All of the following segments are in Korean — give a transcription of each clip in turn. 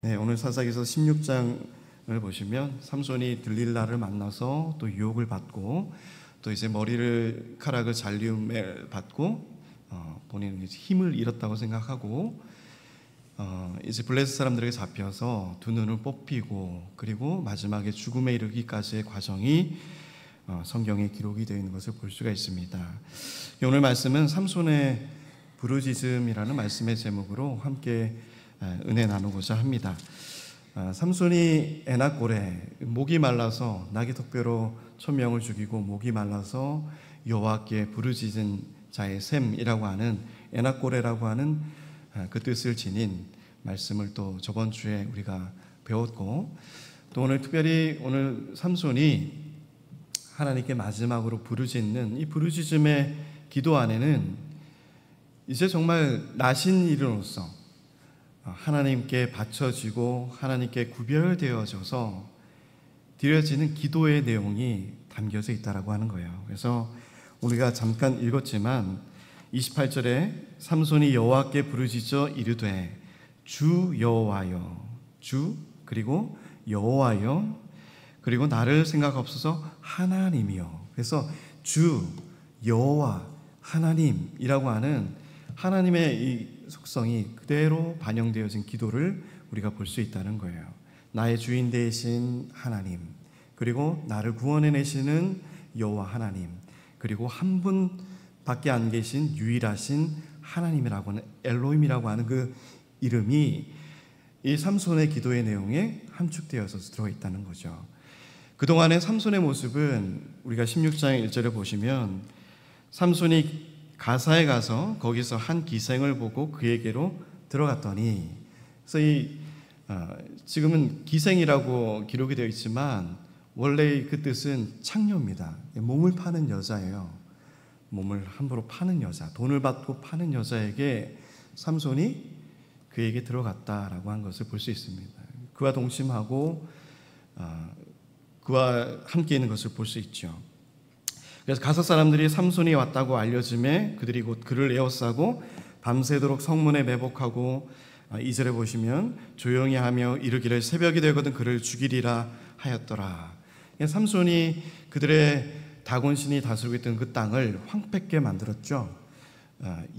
네, 오늘 사사기서 16장을 보시면 삼손이 들릴라를 만나서 또 유혹을 받고 또 이제 머리카락을 잘림을 받고 본인은 이제 힘을 잃었다고 생각하고 이제 블레셋 사람들에게 잡혀서 두 눈을 뽑히고 그리고 마지막에 죽음에 이르기까지의 과정이 성경에 기록이 되어 있는 것을 볼 수가 있습니다. 오늘 말씀은 삼손의 부르짖음이라는 말씀의 제목으로 함께 은혜 나누고자 합니다. 삼손이 에나골에 목이 말라서 나귀 턱뼈로 1000명을 죽이고 목이 말라서 여호와께 부르짖은 자의 셈이라고 하는 에나골에라고 하는 그 뜻을 지닌 말씀을 또 저번 주에 우리가 배웠고, 또 오늘 특별히 오늘 삼손이 하나님께 마지막으로 부르짖는 이 부르짖음의 기도 안에는 이제 정말 나신 이로서 하나님께 바쳐지고 하나님께 구별되어져서 드려지는 기도의 내용이 담겨져 있다라고 하는 거예요. 그래서 우리가 잠깐 읽었지만 28절에 삼손이 여호와께 부르짖어 이르되 주 여호와여, 주 그리고 여호와여, 그리고 나를 생각하옵소서 하나님이여. 그래서 주 여호와 하나님이라고 하는 하나님의 이 속성이 그대로 반영되어진 기도를 우리가 볼 수 있다는 거예요. 나의 주인 되신 하나님, 그리고 나를 구원해내시는 여호와 하나님, 그리고 한 분밖에 안 계신 유일하신 하나님이라고 하는 엘로힘이라고 하는 그 이름이 이 삼손의 기도의 내용에 함축되어서 들어있다는 거죠. 그동안의 삼손의 모습은 우리가 16장 1절에 보시면 삼손이 가사에 가서 거기서 한 기생을 보고 그에게로 들어갔더니, 그래서 지금은 기생이라고 기록이 되어 있지만 원래 그 뜻은 창녀입니다. 몸을 파는 여자예요. 몸을 함부로 파는 여자, 돈을 받고 파는 여자에게 삼손이 그에게 들어갔다라고 한 것을 볼 수 있습니다. 그와 동침하고 그와 함께 있는 것을 볼 수 있죠. 그래서 가사 사람들이 삼손이 왔다고 알려짐에 그들이 곧 그를 에워싸고 밤새도록 성문에 매복하고 2절에 보시면 조용히 하며 이르기를 새벽이 되거든 그를 죽이리라 하였더라. 삼손이 그들의 다곤신이 다스리고 있던 그 땅을 황폐게 만들었죠.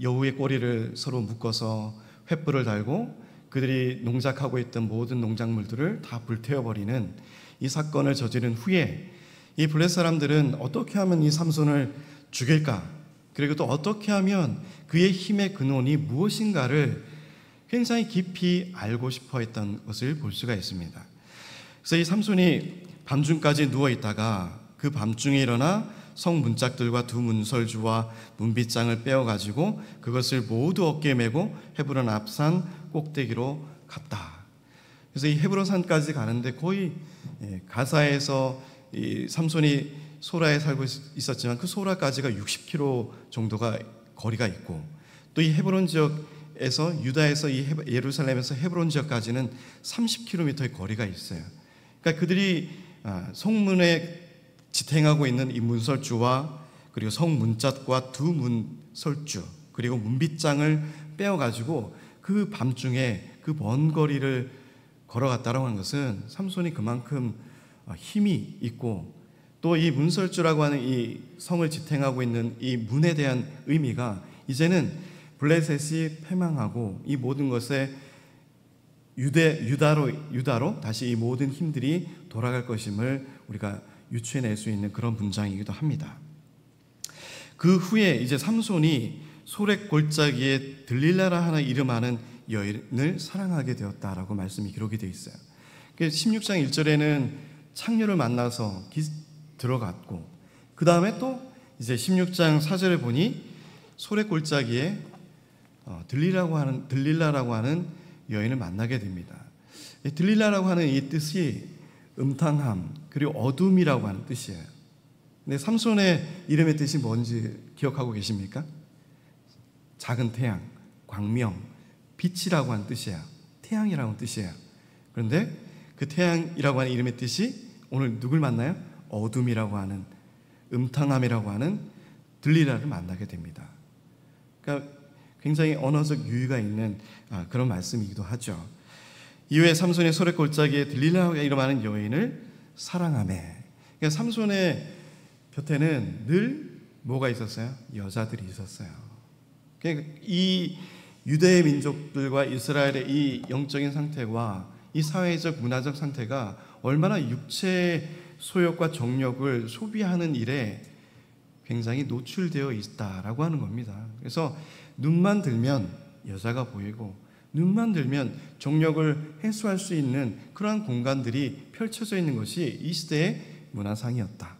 여우의 꼬리를 서로 묶어서 횃불을 달고 그들이 농작하고 있던 모든 농작물들을 다 불태워버리는 이 사건을 저지른 후에 이 블레셋 사람들은 어떻게 하면 이 삼손을 죽일까, 그리고 또 어떻게 하면 그의 힘의 근원이 무엇인가를 굉장히 깊이 알고 싶어 했던 것을 볼 수가 있습니다. 그래서 이 삼손이 밤중까지 누워있다가 그 밤중에 일어나 성 문짝들과 두 문설주와 문빗장을 빼어가지고 그것을 모두 어깨에 메고 헤브론 앞산 꼭대기로 갔다. 그래서 이 헤브론 산까지 가는데 거의 가사에서 이 삼손이 소라에 살고 있었지만 그 소라까지가 60km 정도가 거리가 있고, 또 이 헤브론 지역에서 유다에서 이 예루살렘에서 헤브론 지역까지는 30km의 거리가 있어요. 그러니까 그들이 성문에 지탱하고 있는 이 문설주와 그리고 성 문짝과 두 문설주 그리고 문빗장을 빼어가지고 그 밤중에 그 먼 거리를 걸어갔다라고 하는 것은 삼손이 그만큼 힘이 있고, 또 이 문설주라고 하는 이 성을 지탱하고 있는 이 문에 대한 의미가 이제는 블레셋이 패망하고 이 모든 것에 유다로 다시 이 모든 힘들이 돌아갈 것임을 우리가 유추해낼 수 있는 그런 문장이기도 합니다. 그 후에 이제 삼손이 소렉 골짜기에 들릴라라 하나 이름하는 여인을 사랑하게 되었다라고 말씀이 기록이 되어 있어요. 16장 1절에는 창녀를 만나서 들어갔고, 그 다음에 또 이제 16장 4절에 보니 소렉 골짜기에 들릴라라고 하는 여인을 만나게 됩니다. 들릴라라고 하는 이 뜻이 음탕함 그리고 어둠이라고 하는 뜻이에요. 근데 삼손의 이름의 뜻이 뭔지 기억하고 계십니까? 작은 태양, 광명, 빛이라고 하는 뜻이에요. 태양이라고 하는 뜻이에요. 그런데 그 태양이라고 하는 이름의 뜻이 오늘 누굴 만나요? 어둠이라고 하는, 음탕함이라고 하는 들릴라를 만나게 됩니다. 그러니까 굉장히 언어적 유의가 있는 그런 말씀이기도 하죠. 이후에 삼손이 소래 골짜기에 들릴라가 이름하는 여인을 사랑하며. 그러니까 삼손의 곁에는 늘 뭐가 있었어요? 여자들이 있었어요. 그러니까 이 유대 민족들과 이스라엘의 이 영적인 상태와 이 사회적 문화적 상태가 얼마나 육체 소욕과 정욕을 소비하는 일에 굉장히 노출되어 있다라고 하는 겁니다. 그래서 눈만 들면 여자가 보이고 눈만 들면 정욕을 해소할 수 있는 그러한 공간들이 펼쳐져 있는 것이 이 시대의 문화상이었다.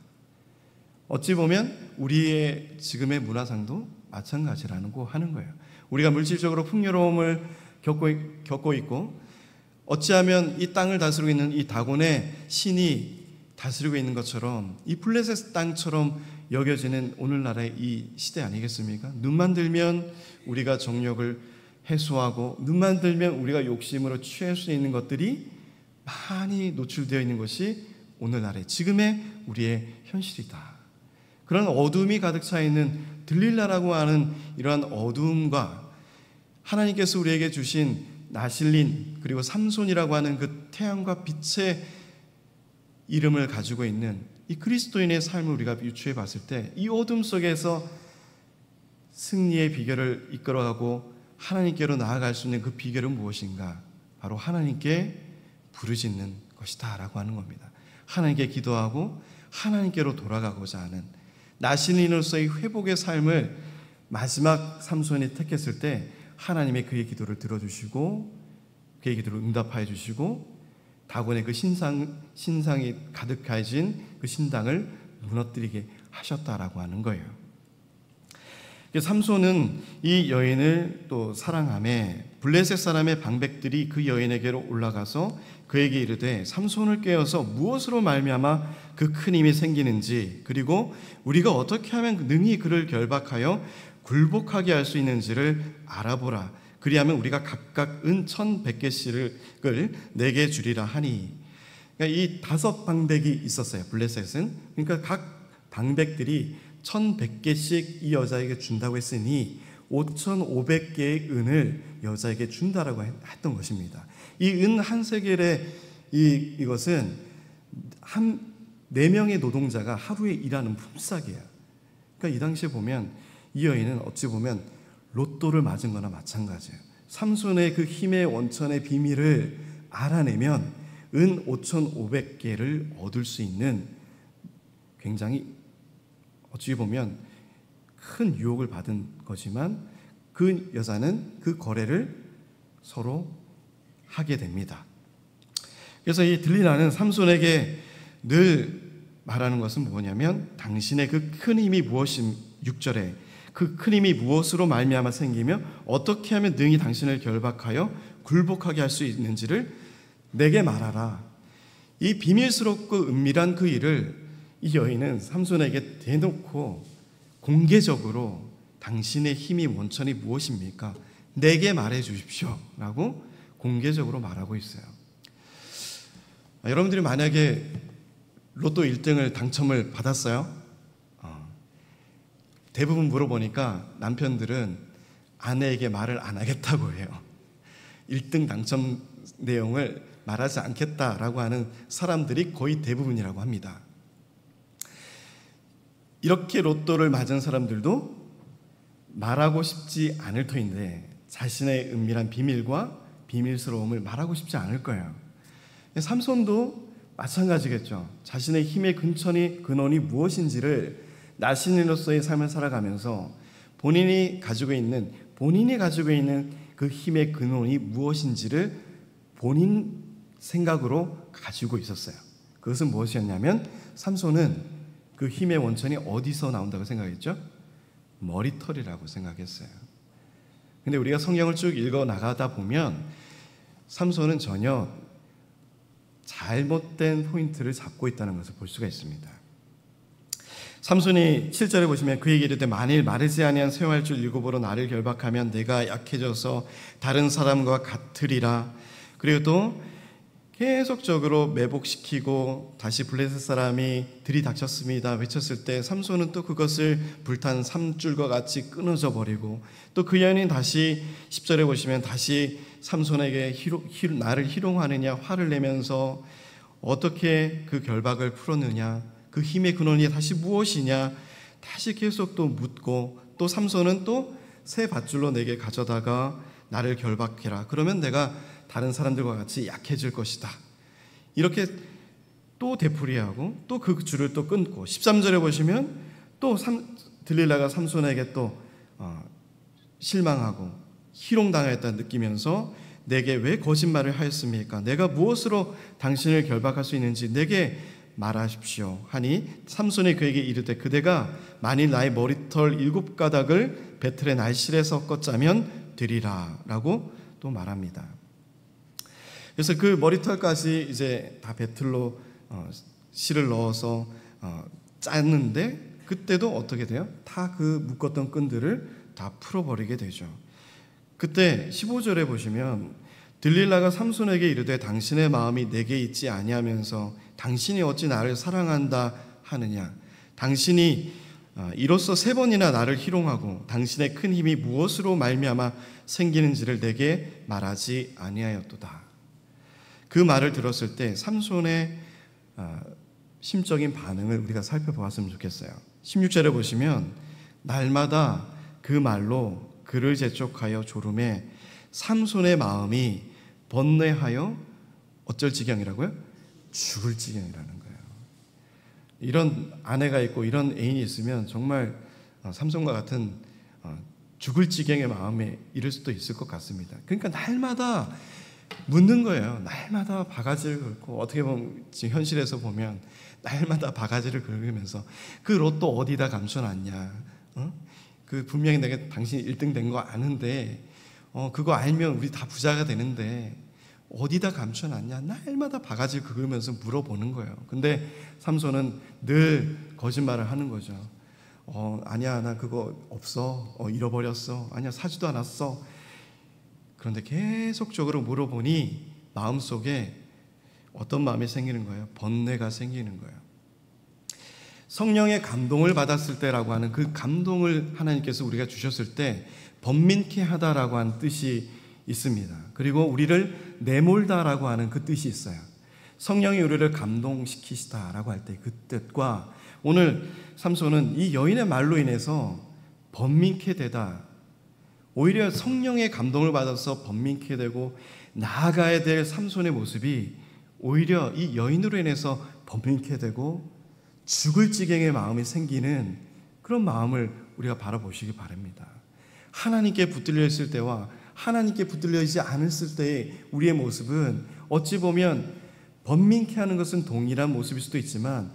어찌 보면 우리의 지금의 문화상도 마찬가지라고 하는 거예요. 우리가 물질적으로 풍요로움을 겪고 있고 어찌하면 이 땅을 다스리고 있는 이 다곤의 신이 다스리고 있는 것처럼 이 블레셋 땅처럼 여겨지는 오늘날의 이 시대 아니겠습니까? 눈만 들면 우리가 정욕을 해소하고 눈만 들면 우리가 욕심으로 취할 수 있는 것들이 많이 노출되어 있는 것이 오늘날의 지금의 우리의 현실이다. 그런 어둠이 가득 차 있는 들릴라라고 하는 이러한 어둠과 하나님께서 우리에게 주신 나실린 그리고 삼손이라고 하는 그 태양과 빛의 이름을 가지고 있는 이 그리스도인의 삶을 우리가 유추해 봤을 때 이 어둠 속에서 승리의 비결을 이끌어가고 하나님께로 나아갈 수 있는 그 비결은 무엇인가? 바로 하나님께 부르짖는 것이다 라고 하는 겁니다. 하나님께 기도하고 하나님께로 돌아가고자 하는 나실인으로서의 회복의 삶을 마지막 삼손이 택했을 때 하나님의 그의 기도를 들어주시고 그의 기도를 응답하여 주시고 다곤의 그 신상이 가득해진 그 신당을 무너뜨리게 하셨다라고 하는 거예요. 삼손은 이 여인을 또 사랑하며 블레셋 사람의 방백들이 그 여인에게로 올라가서 그에게 이르되 삼손을 꾀어서 무엇으로 말미암아 그 큰 힘이 생기는지 그리고 우리가 어떻게 하면 능히 그를 결박하여 굴복하게 할 수 있는지를 알아보라. 그리하면 우리가 각각 은 1,100개씩을 내게 주리라 하니. 그러니까 이 5 방백이 있었어요. 블레셋은. 그러니까 각 방백들이 1,100개씩 이 여자에게 준다고 했으니 5,500개의 은을 여자에게 준다라고 했던 것입니다. 이 은 한 세겔의 이것은 한 4명의 노동자가 하루에 일하는 품삯이에요. 그러니까 이 당시에 보면 이 여인은 어찌 보면 로또를 맞은 거나 마찬가지예요. 삼손의 그 힘의 원천의 비밀을 알아내면 은 5,500개를 얻을 수 있는 굉장히 어찌 보면 큰 유혹을 받은 거지만 그 여자는 그 거래를 서로 하게 됩니다. 그래서 이 들릴라는 삼손에게 늘 말하는 것은 뭐냐면 당신의 그 큰 힘이 무엇임 6절에 그 큰 힘이 무엇으로 말미암아 생기며 어떻게 하면 능히 당신을 결박하여 굴복하게 할 수 있는지를 내게 말하라. 이 비밀스럽고 은밀한 그 일을 이 여인은 삼손에게 대놓고 공개적으로 당신의 힘이 원천이 무엇입니까? 내게 말해 주십시오 라고 공개적으로 말하고 있어요. 여러분들이 만약에 로또 1등을 당첨을 받았어요? 대부분 물어보니까 남편들은 아내에게 말을 안 하겠다고 해요. 1등 당첨 내용을 말하지 않겠다라고 하는 사람들이 거의 대부분이라고 합니다. 이렇게 로또를 맞은 사람들도 말하고 싶지 않을 터인데 자신의 은밀한 비밀과 비밀스러움을 말하고 싶지 않을 거예요. 삼손도 마찬가지겠죠. 자신의 힘의 근원이 무엇인지를 나신인으로서의 삶을 살아가면서 본인이 가지고 있는 그 힘의 근원이 무엇인지를 본인 생각으로 가지고 있었어요. 그것은 무엇이었냐면 삼손은 그 힘의 원천이 어디서 나온다고 생각했죠? 머리털이라고 생각했어요. 근데 우리가 성경을 쭉 읽어 나가다 보면 삼손은 전혀 잘못된 포인트를 잡고 있다는 것을 볼 수가 있습니다. 삼손이 7절에 보시면 그에게 이르되 만일 마르지 아니한 쇠활줄 7으로 나를 결박하면 내가 약해져서 다른 사람과 같으리라. 그리고 또 계속적으로 매복시키고 다시 블레셋 사람이 들이닥쳤습니다 외쳤을 때 삼손은 또 그것을 불탄 삼줄과 같이 끊어져 버리고, 또 그 여인이 다시 10절에 보시면 다시 삼손에게 나를 희롱하느냐 화를 내면서 어떻게 그 결박을 풀었느냐, 그 힘의 근원이 다시 무엇이냐 다시 계속 또 묻고, 또 삼손은 또 새 밧줄로 내게 가져다가 나를 결박해라, 그러면 내가 다른 사람들과 같이 약해질 것이다. 이렇게 또 되풀이하고 또 그 줄을 또 끊고, 13절에 보시면 또 들릴라가 삼손에게 또 실망하고 희롱당하였다 느끼면서 내게 왜 거짓말을 하였습니까? 내가 무엇으로 당신을 결박할 수 있는지 내게 말하십시오 하니, 삼손이 그에게 이르되 그대가 만일 나의 머리털 7가닥을 배틀의 날실에 섞어 짜면 되리라 라고 또 말합니다. 그래서 그 머리털까지 이제 다 배틀로 실을 넣어서 짰는데, 그때도 어떻게 돼요? 다 그 묶었던 끈들을 다 풀어버리게 되죠. 그때 15절에 보시면 들릴라가 삼손에게 이르되 당신의 마음이 내게 있지 아니하면서 당신이 어찌 나를 사랑한다 하느냐, 당신이 이로써 3번이나 나를 희롱하고 당신의 큰 힘이 무엇으로 말미암아 생기는지를 내게 말하지 아니하였도다. 그 말을 들었을 때 삼손의 심적인 반응을 우리가 살펴보았으면 좋겠어요. 16절에 보시면 날마다 그 말로 그를 재촉하여 조름에 삼손의 마음이 번뇌하여 어쩔 지경이라고요? 죽을 지경이라는 거예요. 이런 아내가 있고 이런 애인이 있으면 정말 삼손과 같은 죽을 지경의 마음에 이를 수도 있을 것 같습니다. 그러니까 날마다 묻는 거예요. 날마다 바가지를 긁고, 어떻게 보면 지금 현실에서 보면 날마다 바가지를 긁으면서 그 로또 어디다 감춰놨냐, 그 분명히 내가 당신이 1등 된 거 아는데 그거 알면 우리 다 부자가 되는데 어디다 감춰놨냐, 날마다 바가지를 긁으면서 물어보는 거예요. 근데 삼손은 늘 거짓말을 하는 거죠. 아니야, 나 그거 없어, 잃어버렸어, 아니야, 사지도 않았어. 그런데 계속적으로 물어보니 마음속에 어떤 마음이 생기는 거예요? 번뇌가 생기는 거예요. 성령의 감동을 받았을 때라고 하는 그 감동을 하나님께서 우리가 주셨을 때 번민케 하다라고 하는 뜻이 있습니다. 그리고 우리를 내몰다라고 하는 그 뜻이 있어요. 성령이 우리를 감동시키시다라고 할 때 그 뜻과, 오늘 삼손은 이 여인의 말로 인해서 번민케 되다, 오히려 성령의 감동을 받아서 번민케 되고 나아가야 될 삼손의 모습이 오히려 이 여인으로 인해서 번민케 되고 죽을 지경의 마음이 생기는 그런 마음을 우리가 바라보시기 바랍니다. 하나님께 붙들려 있을 때와 하나님께 붙들려 있지 않았을 때의 우리의 모습은 어찌 보면 번민케 하는 것은 동일한 모습일 수도 있지만,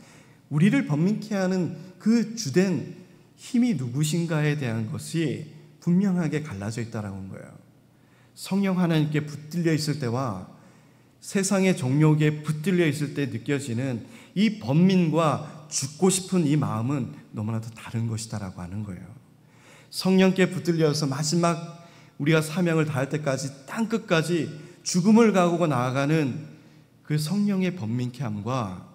우리를 번민케 하는 그 주된 힘이 누구신가에 대한 것이 분명하게 갈라져 있다는 거예요. 성령 하나님께 붙들려 있을 때와 세상의 정욕에 붙들려 있을 때 느껴지는 이 번민과 죽고 싶은 이 마음은 너무나도 다른 것이다라고 하는 거예요. 성령께 붙들려서 마지막 우리가 사명을 다할 때까지 땅끝까지 죽음을 가고 나아가는 그 성령의 번민케함과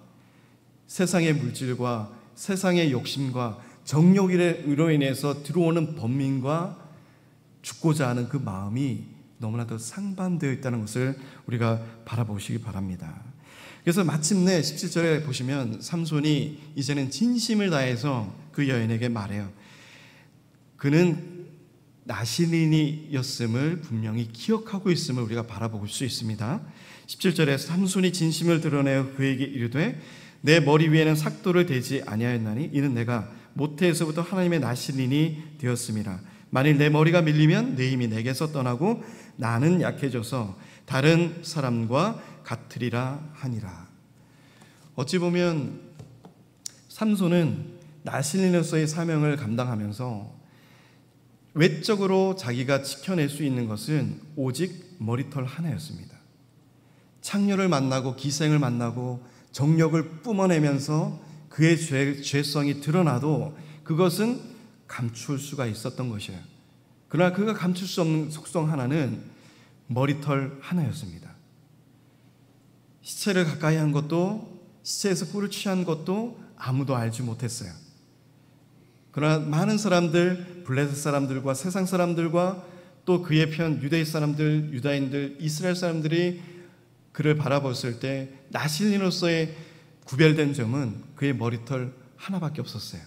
세상의 물질과 세상의 욕심과 정욕으로 인해서 들어오는 번민과 죽고자 하는 그 마음이 너무나도 상반되어 있다는 것을 우리가 바라보시기 바랍니다. 그래서 마침내 17절에 보시면 삼손이 이제는 진심을 다해서 그 여인에게 말해요. 그는 나시린이었음을 분명히 기억하고 있음을 우리가 바라볼 수 있습니다. 17절에 삼손이 진심을 드러내어 그에게 이르되 내 머리 위에는 삭도를 대지 아니하였나니 이는 내가 모태에서부터 하나님의 나시린이 되었음이라. 만일 내 머리가 밀리면 내 힘이 내게서 떠나고 나는 약해져서 다른 사람과 같으리라 하니라. 어찌 보면 삼손은 나실린으로서의 사명을 감당하면서 외적으로 자기가 지켜낼 수 있는 것은 오직 머리털 하나였습니다. 창녀를 만나고 기생을 만나고 정욕을 뿜어내면서 그의 죄성이 드러나도 그것은 감출 수가 있었던 것이에요. 그러나 그가 감출 수 없는 속성 하나는 머리털 하나였습니다. 시체를 가까이 한 것도, 시체에서 꿀을 취한 것도 아무도 알지 못했어요. 그러나 많은 사람들, 블레셋 사람들과 세상 사람들과 또 그의 편 유대 사람들, 유다인들, 이스라엘 사람들이 그를 바라봤을 때 나실인으로서의 구별된 점은 그의 머리털 하나밖에 없었어요.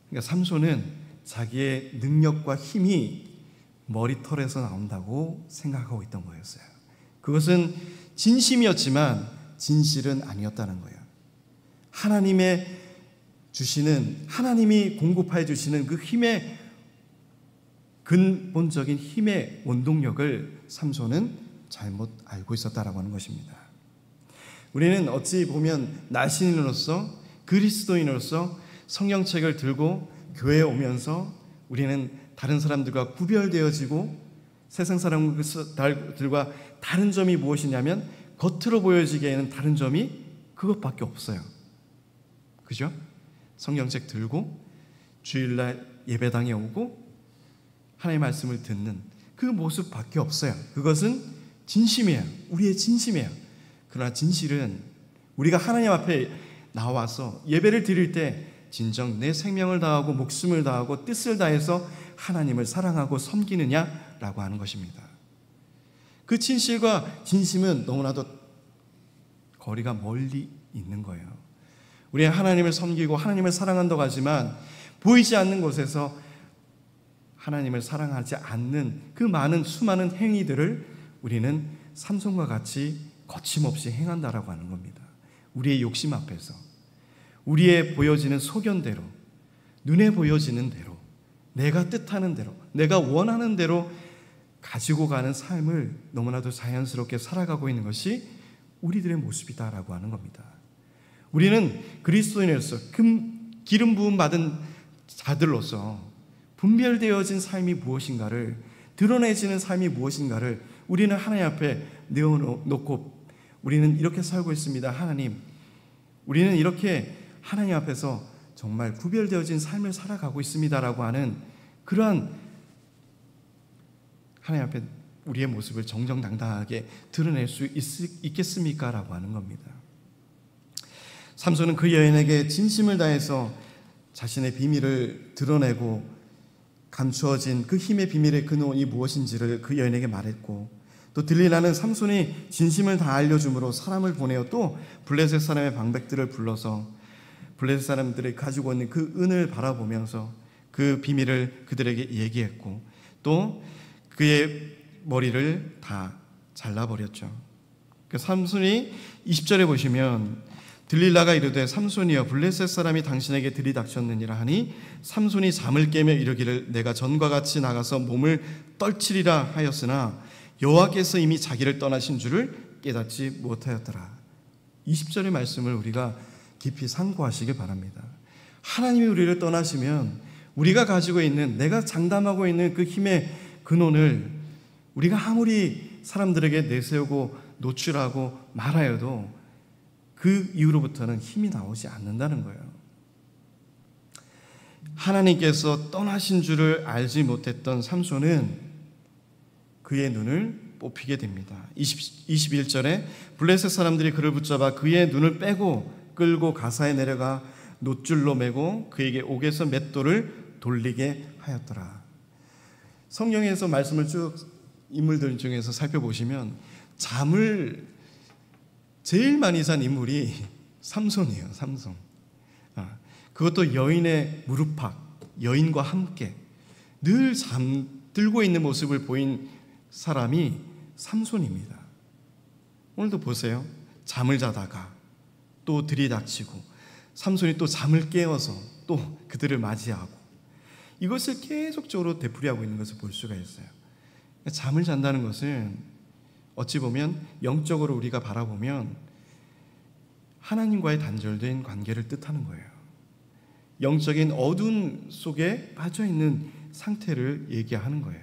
그러니까 삼손은 자기의 능력과 힘이 머리털에서 나온다고 생각하고 있던 거였어요. 그것은 진심이었지만 진실은 아니었다는 거예요. 하나님이 공급해 주시는 그 힘의 근본적인 힘의 원동력을 삼손은 잘못 알고 있었다라고 하는 것입니다. 우리는 어찌 보면 나신인으로서, 그리스도인으로서 성경책을 들고 교회에 오면서 우리는 다른 사람들과 구별되어지고 세상 사람들과 다른 점이 무엇이냐면 겉으로 보여지기에는 다른 점이 그것밖에 없어요. 그죠? 성경책 들고 주일날 예배당에 오고 하나님의 말씀을 듣는 그 모습밖에 없어요. 그것은 진심이에요. 우리의 진심이에요. 그러나 진실은 우리가 하나님 앞에 나와서 예배를 드릴 때 진정 내 생명을 다하고 목숨을 다하고 뜻을 다해서 하나님을 사랑하고 섬기느냐라고 하는 것입니다. 그 진실과 진심은 너무나도 거리가 멀리 있는 거예요. 우리는 하나님을 섬기고 하나님을 사랑한다고 하지만 보이지 않는 곳에서 하나님을 사랑하지 않는 그 수많은 행위들을 우리는 삼손과 같이 거침없이 행한다라고 하는 겁니다. 우리의 욕심 앞에서, 우리의 보여지는 소견대로, 눈에 보여지는 대로, 내가 뜻하는 대로, 내가 원하는 대로 가지고 가는 삶을 너무나도 자연스럽게 살아가고 있는 것이 우리들의 모습이다라고 하는 겁니다. 우리는 그리스도인으로서 기름 부음 받은 자들로서 분별되어진 삶이 무엇인가를, 드러내지는 삶이 무엇인가를 우리는 하나님 앞에 내어놓고 우리는 이렇게 살고 있습니다. 하나님, 우리는 이렇게 하나님 앞에서 정말 구별되어진 삶을 살아가고 있습니다라고 하는 그러한 하나님 앞에 우리의 모습을 정정당당하게 드러낼 수 있겠습니까? 라고 하는 겁니다. 삼손은 그 여인에게 진심을 다해서 자신의 비밀을 드러내고 감추어진 그 힘의 비밀의 근원이 무엇인지를 그 여인에게 말했고, 또 들릴라는 삼손이 진심을 다 알려줌으로 사람을 보내어 또 블레셋 사람의 방백들을 불러서 블레셋 사람들이 가지고 있는 그 은을 바라보면서 그 비밀을 그들에게 얘기했고, 또 그의 머리를 다 잘라버렸죠. 그 삼손이 20절에 보시면 들릴라가 이르되 삼손이여 블레셋 사람이 당신에게 들이닥쳤느니라 하니 삼손이 잠을 깨며 이르기를 내가 전과 같이 나가서 몸을 떨치리라 하였으나 여호와께서 이미 자기를 떠나신 줄을 깨닫지 못하였더라. 20절의 말씀을 우리가 깊이 상고하시길 바랍니다. 하나님이 우리를 떠나시면 우리가 가지고 있는, 내가 장담하고 있는 그 힘의 근원을 우리가 아무리 사람들에게 내세우고 노출하고 말하여도 그 이후로부터는 힘이 나오지 않는다는 거예요. 하나님께서 떠나신 줄을 알지 못했던 삼손은 그의 눈을 뽑히게 됩니다. 21절에 블레셋 사람들이 그를 붙잡아 그의 눈을 빼고 끌고 가사에 내려가 놋줄로 매고 그에게 옥에서 맷돌을 돌리게 하였더라. 성경에서 말씀을 쭉 인물들 중에서 살펴보시면 잠을 제일 많이 잔 인물이 삼손이에요. 삼손. 그것도 여인의 무릎팍, 여인과 함께 늘 잠들고 있는 모습을 보인 사람이 삼손입니다. 오늘도 보세요. 잠을 자다가 또 들이닥치고 삼손이 또 잠을 깨어서 또 그들을 맞이하고 이것을 계속적으로 되풀이하고 있는 것을 볼 수가 있어요. 잠을 잔다는 것은 어찌 보면 영적으로 우리가 바라보면 하나님과의 단절된 관계를 뜻하는 거예요. 영적인 어두운 속에 빠져있는 상태를 얘기하는 거예요.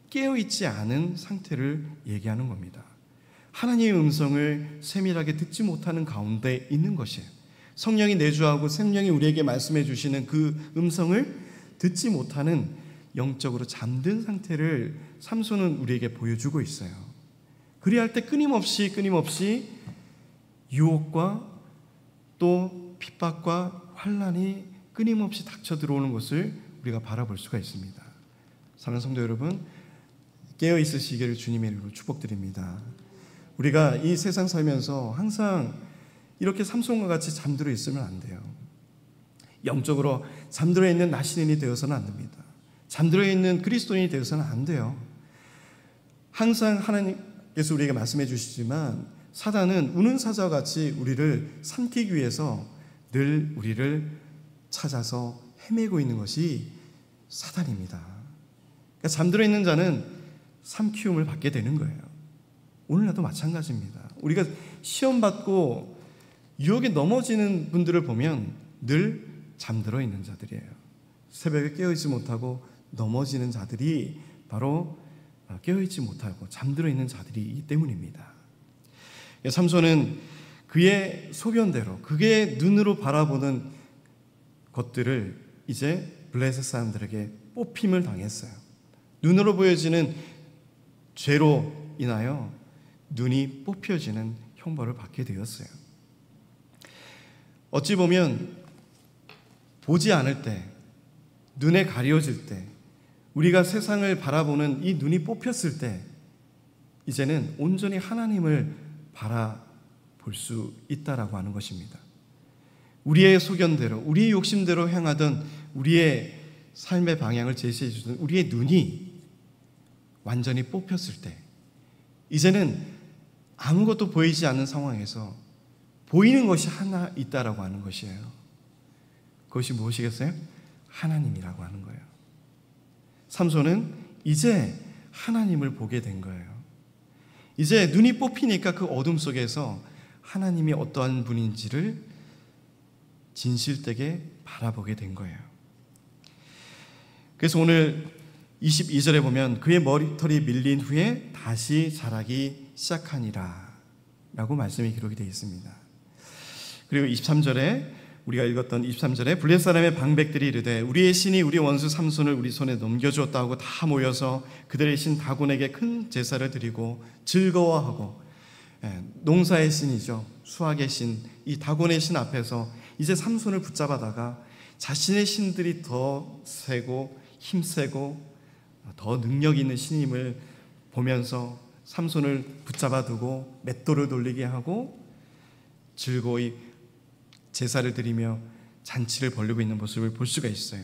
깨어있지 않은 상태를 얘기하는 겁니다. 하나님의 음성을 세밀하게 듣지 못하는 가운데 있는 것이에요. 성령이 내주하고 성령이 우리에게 말씀해 주시는 그 음성을 듣지 못하는 영적으로 잠든 상태를 삼손은 우리에게 보여주고 있어요. 그리할 때 끊임없이 유혹과 또 핍박과 환난이 끊임없이 닥쳐 들어오는 것을 우리가 바라볼 수가 있습니다. 사랑하는 성도 여러분, 깨어 있으시기를 주님의 이름으로 축복드립니다. 우리가 이 세상 살면서 항상 이렇게 삼손과 같이 잠들어 있으면 안 돼요. 영적으로 잠들어 있는 나시린이 되어서는 안 됩니다. 잠들어 있는 그리스도인이 되어서는 안 돼요. 항상 하나님께서 우리에게 말씀해 주시지만 사단은 우는 사자와 같이 우리를 삼키기 위해서 늘 우리를 찾아서 헤매고 있는 것이 사단입니다. 그러니까 잠들어 있는 자는 삼키움을 받게 되는 거예요. 오늘날도 마찬가지입니다. 우리가 시험 받고 유혹에 넘어지는 분들을 보면 늘 잠들어 있는 자들이에요. 새벽에 깨어있지 못하고 넘어지는 자들이 바로 깨어있지 못하고 잠들어 있는 자들이기 때문입니다. 삼손은 그의 소견대로 그의 눈으로 바라보는 것들을 이제 블레셋 사람들에게 뽑힘을 당했어요. 눈으로 보여지는 죄로 인하여 눈이 뽑혀지는 형벌을 받게 되었어요. 어찌 보면 보지 않을 때, 눈에 가려질 때, 우리가 세상을 바라보는 이 눈이 뽑혔을 때 이제는 온전히 하나님을 바라볼 수 있다라고 하는 것입니다. 우리의 소견대로, 우리의 욕심대로 향하던 우리의 삶의 방향을 제시해 주던 우리의 눈이 완전히 뽑혔을 때 이제는 아무것도 보이지 않는 상황에서 보이는 것이 하나 있다라고 하는 것이에요. 그것이 무엇이겠어요? 하나님이라고 하는 거예요. 삼손은 이제 하나님을 보게 된 거예요. 이제 눈이 뽑히니까 그 어둠 속에서 하나님이 어떠한 분인지를 진실되게 바라보게 된 거예요. 그래서 오늘 22절에 보면 그의 머리털이 밀린 후에 다시 자라기 시작하니라 라고 말씀이 기록이 되어 있습니다. 그리고 23절에 우리가 읽었던 23절에 블레셋 사람의 방백들이 이르되 우리의 신이 우리 원수 삼손을 우리 손에 넘겨주었다 하고 다 모여서 그들의 신 다곤에게 큰 제사를 드리고 즐거워하고, 농사의 신이죠, 수확의 신, 이 다곤의 신 앞에서 이제 삼손을 붙잡아다가 자신의 신들이 더 세고 힘세고 더 능력 있는 신임을 보면서 삼손을 붙잡아두고 맷돌을 돌리게 하고 즐거이 제사를 드리며 잔치를 벌이고 있는 모습을 볼 수가 있어요.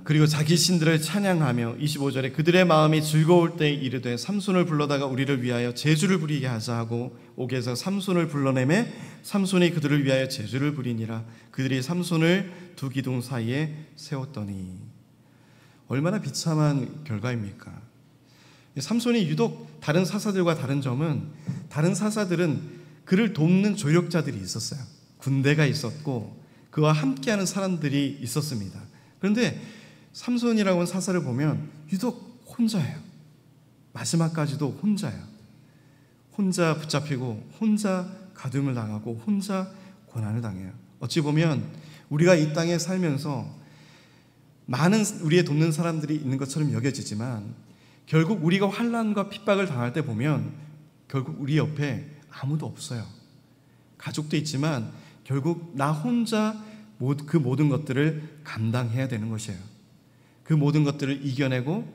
그리고 자기 신들을 찬양하며 25절에 그들의 마음이 즐거울 때 이르되 삼손을 불러다가 우리를 위하여 제주를 부리게 하자 하고 옥에서 삼손을 불러내매 삼손이 그들을 위하여 제주를 부리니라. 그들이 삼손을 두 기둥 사이에 세웠더니. 얼마나 비참한 결과입니까? 삼손이 유독 다른 사사들과 다른 점은 다른 사사들은 그를 돕는 조력자들이 있었어요. 군대가 있었고 그와 함께하는 사람들이 있었습니다. 그런데 삼손이라고 하는 사사를 보면 유독 혼자예요. 마지막까지도 혼자예요. 혼자 붙잡히고 혼자 가둠을 당하고 혼자 고난을 당해요. 어찌 보면 우리가 이 땅에 살면서 많은 우리의 돕는 사람들이 있는 것처럼 여겨지지만 결국 우리가 환난과 핍박을 당할 때 보면 결국 우리 옆에 아무도 없어요. 가족도 있지만 결국 나 혼자 그 모든 것들을 감당해야 되는 것이에요. 그 모든 것들을 이겨내고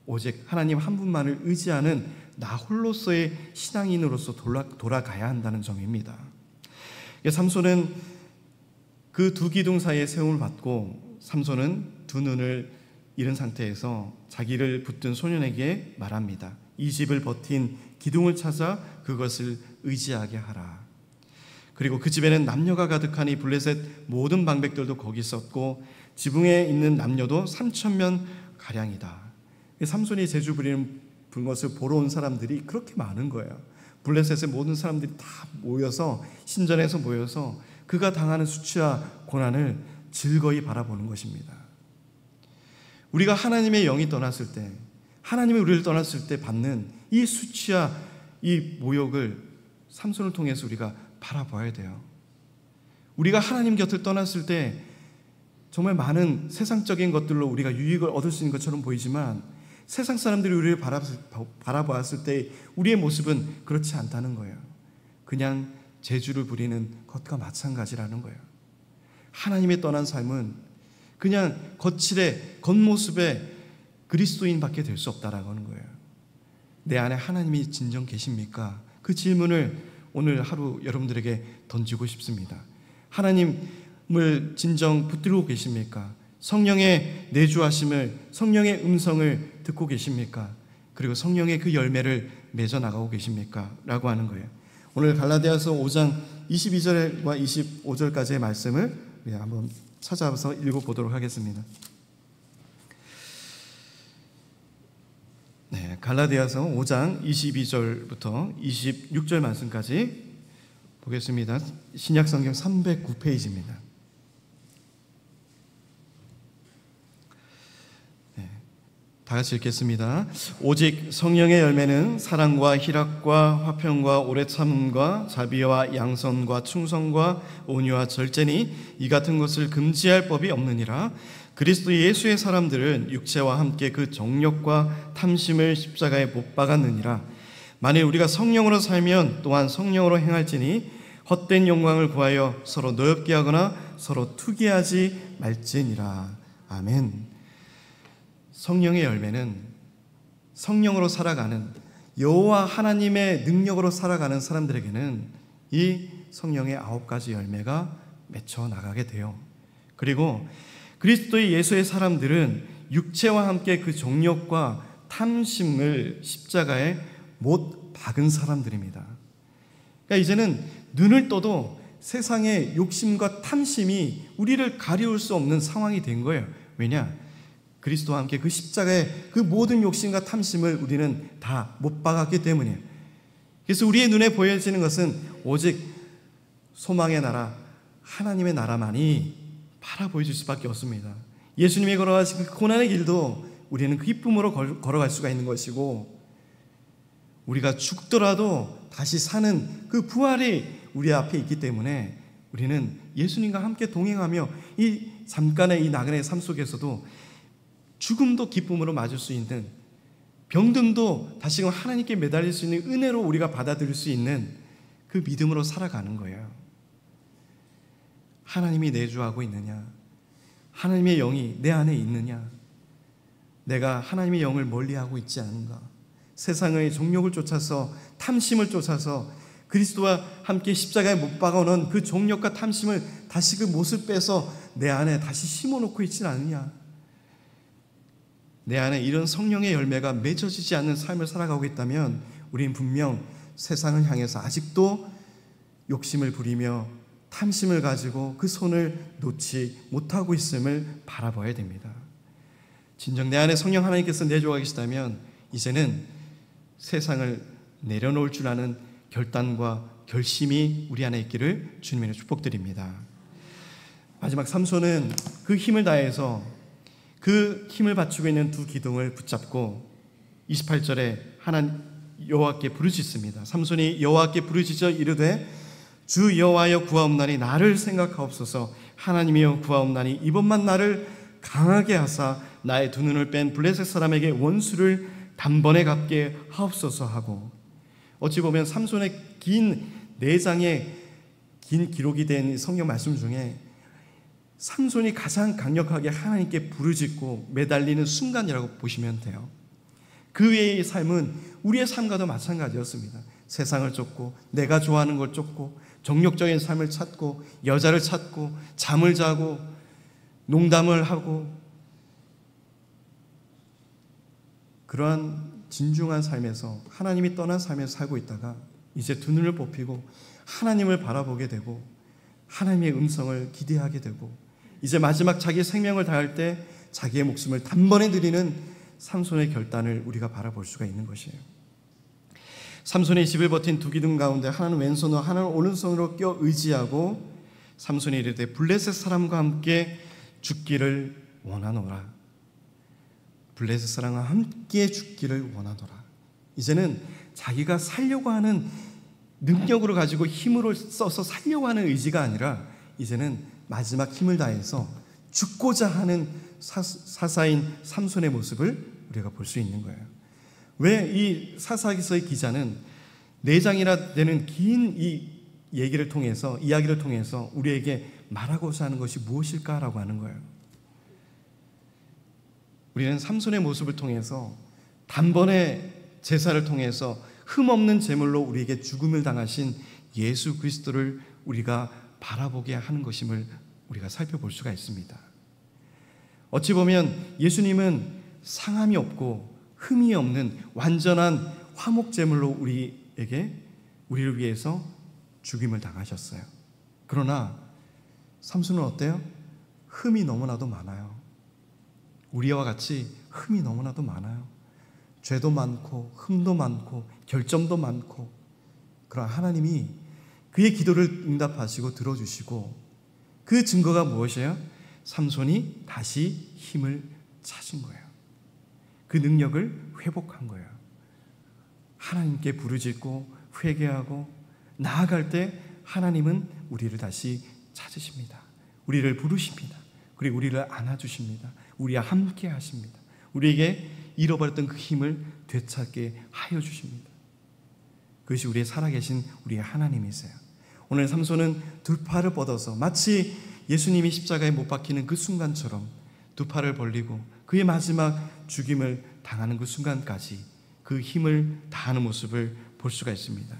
오직 하나님 한 분만을 의지하는 나 홀로서의 신앙인으로서 돌아가야 한다는 점입니다. 삼손은 그 두 기둥 사이에 세움을 받고 삼손은 두 눈을 잃은 상태에서 자기를 붙든 소년에게 말합니다. 이 집을 버틴 기둥을 찾아 그것을 의지하게 하라. 그리고 그 집에는 남녀가 가득하니 블레셋 모든 방백들도 거기 있었고 지붕에 있는 남녀도 3,000명 가량이다. 삼손이 제주 부리는 것을 보러 온 사람들이 그렇게 많은 거예요. 블레셋의 모든 사람들이 다 모여서 신전에서 모여서 그가 당하는 수치와 고난을 즐거이 바라보는 것입니다. 우리가 하나님의 영이 떠났을 때, 하나님이 우리를 떠났을 때 받는 이 수치와 이 모욕을 삼손을 통해서 우리가 바라봐야 돼요. 우리가 하나님 곁을 떠났을 때 정말 많은 세상적인 것들로 우리가 유익을 얻을 수 있는 것처럼 보이지만 세상 사람들이 우리를 바라보았을 때 우리의 모습은 그렇지 않다는 거예요. 그냥 재주를 부리는 것과 마찬가지라는 거예요. 하나님의 떠난 삶은 그냥 겉모습의 그리스도인밖에 될 수 없다라고 하는 거예요. 내 안에 하나님이 진정 계십니까? 그 질문을 오늘 하루 여러분들에게 던지고 싶습니다. 하나님을 진정 붙들고 계십니까? 성령의 내주하심을, 성령의 음성을 듣고 계십니까? 그리고 성령의 그 열매를 맺어 나가고 계십니까? 라고 하는 거예요. 오늘 갈라디아서 5장 22절과 25절까지의 말씀을 우리 한번 찾아서 읽어보도록 하겠습니다. 네, 갈라디아서 5장 22절부터 26절 말씀까지 보겠습니다. 신약성경 309페이지입니다. 네, 다 같이 읽겠습니다. 오직 성령의 열매는 사랑과 희락과 화평과 오래 참음과 자비와 양선과 충성과 온유와 절제니 이 같은 것을 금지할 법이 없느니라. 그리스도 예수의 사람들은 육체와 함께 그 정욕과 탐심을 십자가에 못 박았느니라. 만일 우리가 성령으로 살면 또한 성령으로 행할지니 헛된 영광을 구하여 서로 노엽게 하거나 서로 투기하지 말지니라. 아멘. 성령의 열매는 성령으로 살아가는, 여호와 하나님의 능력으로 살아가는 사람들에게는 이 성령의 9가지 열매가 맺혀 나가게 돼요. 그리고 그리스도의 예수의 사람들은 육체와 함께 그 정욕과 탐심을 십자가에 못 박은 사람들입니다. 그러니까 이제는 눈을 떠도 세상의 욕심과 탐심이 우리를 가리울 수 없는 상황이 된 거예요. 왜냐? 그리스도와 함께 그 십자가의 그 모든 욕심과 탐심을 우리는 다 못 박았기 때문이에요. 그래서 우리의 눈에 보여지는 것은 오직 소망의 나라, 하나님의 나라만이 바라 보여줄 수밖에 없습니다. 예수님이 걸어가신 그 고난의 길도 우리는 그 기쁨으로 걸어갈 수가 있는 것이고, 우리가 죽더라도 다시 사는 그 부활이 우리 앞에 있기 때문에 우리는 예수님과 함께 동행하며 이 잠깐의 이 나그네의 삶 속에서도 죽음도 기쁨으로 맞을 수 있는, 병듦도 다시금 하나님께 매달릴 수 있는 은혜로 우리가 받아들일 수 있는 그 믿음으로 살아가는 거예요. 하나님이 내주하고 있느냐? 하나님의 영이 내 안에 있느냐? 내가 하나님의 영을 멀리하고 있지 않은가? 세상의 정욕을 쫓아서, 탐심을 쫓아서 그리스도와 함께 십자가에 못 박아놓은 그 정욕과 탐심을 다시 그 못을 빼서 내 안에 다시 심어놓고 있지 않느냐? 내 안에 이런 성령의 열매가 맺어지지 않는 삶을 살아가고 있다면 우리는 분명 세상을 향해서 아직도 욕심을 부리며 탐심을 가지고 그 손을 놓지 못하고 있음을 바라봐야 됩니다. 진정 내 안에 성령 하나님께서 내주어 계시다면 이제는 세상을 내려놓을 줄 아는 결단과 결심이 우리 안에 있기를 주님의 축복드립니다. 마지막 삼손은 그 힘을 다해서 그 힘을 받치고 있는 두 기둥을 붙잡고 28절에 하나님 여호와께 부르짖습니다. 삼손이 여호와께 부르짖어 이르되 주 여호와여 구하옵나니 나를 생각하옵소서. 하나님이여 구하옵나니 이번만 나를 강하게 하사 나의 두 눈을 뺀 블레셋 사람에게 원수를 단번에 갚게 하옵소서 하고, 어찌 보면 삼손의 긴 4장의 긴 기록이 된 성경 말씀 중에 삼손이 가장 강력하게 하나님께 부르짖고 매달리는 순간이라고 보시면 돼요. 그 외의 삶은 우리의 삶과도 마찬가지였습니다. 세상을 쫓고 내가 좋아하는 걸 쫓고 정욕적인 삶을 찾고 여자를 찾고 잠을 자고 농담을 하고, 그러한 진중한 삶에서, 하나님이 떠난 삶에서 살고 있다가 이제 두 눈을 뽑히고 하나님을 바라보게 되고 하나님의 음성을 기대하게 되고, 이제 마지막 자기의 생명을 다할 때 자기의 목숨을 단번에 드리는 삼손의 결단을 우리가 바라볼 수가 있는 것이에요. 삼손이 집을 버틴 두 기둥 가운데 하나는 왼손으로 하나는 오른손으로 껴 의지하고, 삼손이 이르되 블레셋 사람과 함께 죽기를 원하노라. 블레셋 사람과 함께 죽기를 원하노라. 이제는 자기가 살려고 하는 능력으로 가지고 힘으로 써서 살려고 하는 의지가 아니라 이제는 마지막 힘을 다해서 죽고자 하는 사사인 삼손의 모습을 우리가 볼 수 있는 거예요. 왜 이 사사기서의 기자는 4장이나 되는 긴 이 얘기를 통해서, 이야기를 통해서 우리에게 말하고자 하는 것이 무엇일까라고 하는 거예요. 우리는 삼손의 모습을 통해서, 단번에 제사를 통해서 흠없는 제물로 우리에게 죽음을 당하신 예수 그리스도를 우리가 바라보게 하는 것임을 우리가 살펴볼 수가 있습니다. 어찌 보면 예수님은 상함이 없고 흠이 없는 완전한 화목 제물로 우리를 위해서 죽임을 당하셨어요. 그러나 삼손은 어때요? 흠이 너무나도 많아요. 우리와 같이 흠이 너무나도 많아요. 죄도 많고 흠도 많고 결점도 많고, 그러나 하나님이 그의 기도를 응답하시고 들어주시고, 그 증거가 무엇이에요? 삼손이 다시 힘을 찾은 거예요. 그 능력을 회복한 거예요. 하나님께 부르짖고 회개하고 나아갈 때 하나님은 우리를 다시 찾으십니다. 우리를 부르십니다. 그리고 우리를 안아주십니다. 우리와 함께 하십니다. 우리에게 잃어버렸던 그 힘을 되찾게 하여 주십니다. 그것이 우리의 살아계신 우리의 하나님이세요. 오늘 삼손은 두 팔을 뻗어서 마치 예수님이 십자가에 못 박히는 그 순간처럼 두 팔을 벌리고 그의 마지막 죽임을 당하는 그 순간까지 그 힘을 다하는 모습을 볼 수가 있습니다.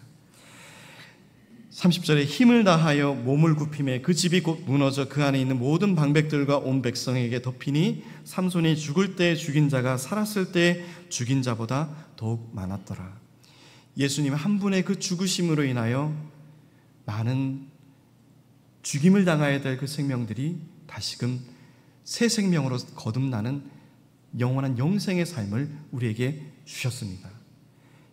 30절에 힘을 다하여 몸을 굽히매 그 집이 곧 무너져 그 안에 있는 모든 방백들과 온 백성에게 덮이니 삼손이 죽을 때 죽인 자가 살았을 때 죽인 자보다 더욱 많았더라. 예수님 한 분의 그 죽으심으로 인하여 많은 죽임을 당해야 될 그 생명들이 다시금 새 생명으로 거듭나는 영원한 영생의 삶을 우리에게 주셨습니다.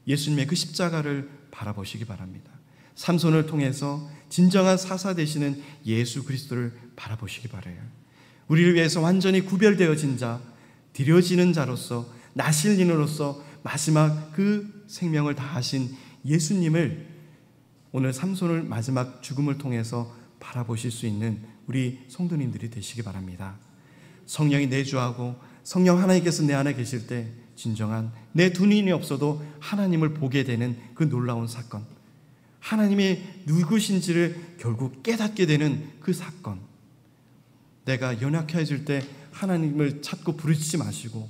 예수님의 그 십자가를 바라보시기 바랍니다. 삼손을 통해서 진정한 사사 되시는 예수 그리스도를 바라보시기 바라요. 우리를 위해서 완전히 구별되어진 자, 드려지는 자로서, 나실인으로서 마지막 그 생명을 다하신 예수님을 오늘 삼손을 마지막 죽음을 통해서 바라보실 수 있는 우리 성도님들이 되시기 바랍니다. 성령이 내주하고 성령 하나님께서 내 안에 계실 때 진정한 내 두 눈이 없어도 하나님을 보게 되는 그 놀라운 사건, 하나님이 누구신지를 결국 깨닫게 되는 그 사건, 내가 연약해질 때 하나님을 찾고 부르짖지 마시고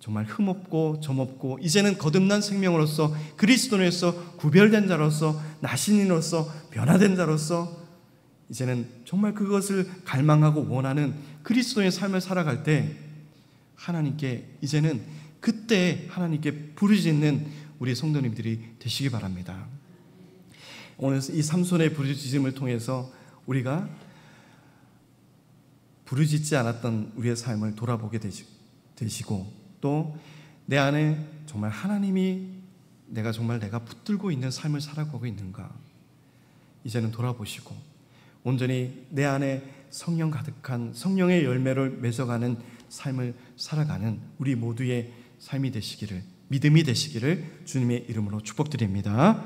정말 흠없고 점없고 이제는 거듭난 생명으로서 그리스도인으로서 구별된 자로서 나신인으로서 변화된 자로서 이제는 정말 그것을 갈망하고 원하는 그리스도의 삶을 살아갈 때 하나님께 이제는 그때 하나님께 부르짖는 우리 성도님들이 되시기 바랍니다. 오늘 이 삼손의 부르짖음을 통해서 우리가 부르짖지 않았던 우리의 삶을 돌아보게 되시고 또 내 안에 정말 하나님이 내가 붙들고 있는 삶을 살아가고 있는가 이제는 돌아보시고 온전히 내 안에 성령 가득한 성령의 열매를 맺어가는 삶을 살아가는 우리 모두의 삶이 되시기를, 믿음이 되시기를 주님의 이름으로 축복드립니다.